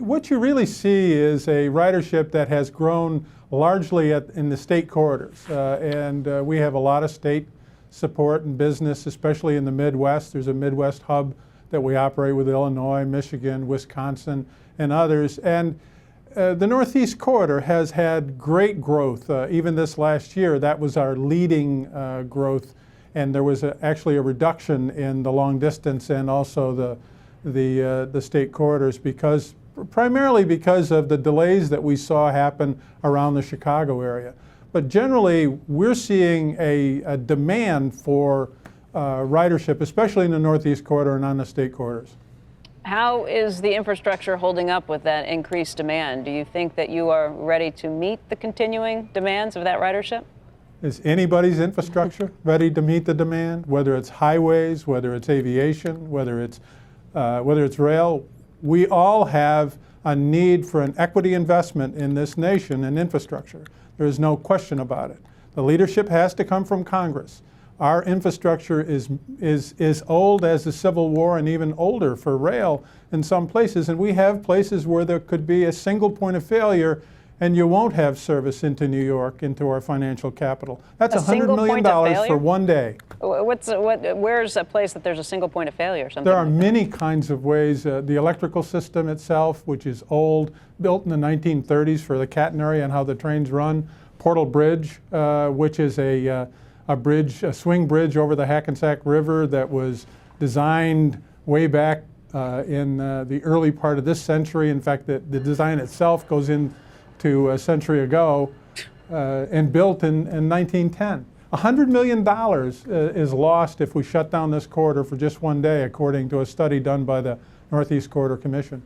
what you really see is a ridership that has grown largely in the state corridors. We have a lot of state support and business, especially in the Midwest. There's a Midwest hub that we operate with Illinois, Michigan, Wisconsin, and others. And the Northeast corridor has had great growth. Even this last year, that was our leading growth. And there was actually a reduction in the long distance and also the state corridors primarily because of the delays that we saw happen around the Chicago area. But generally, we're seeing a demand for ridership, especially in the Northeast corridor and on the state corridors. How is the infrastructure holding up with that increased demand? Do you think that you are ready to meet the continuing demands of that ridership? Is anybody's infrastructure ready to meet the demand? Whether it's highways, whether it's aviation, whether it's rail, we all have a need for an equity investment in this nation in infrastructure. There is no question about it. The leadership has to come from Congress. Our infrastructure is old as the Civil War and even older for rail in some places. And we have places where there could be a single point of failure and you won't have service into New York, into our financial capital. That's $100 million for one day. Where's a place that there's a single point of failure or something? There are many kinds of ways. The electrical system itself, which is old, built in the 1930s for the catenary and how the trains run. Portal Bridge, which is a swing bridge over the Hackensack River that was designed way back in the early part of this century. In fact, the design itself goes into a century ago and built in 1910. $100 million is lost if we shut down this corridor for just one day, according to a study done by the Northeast Corridor Commission.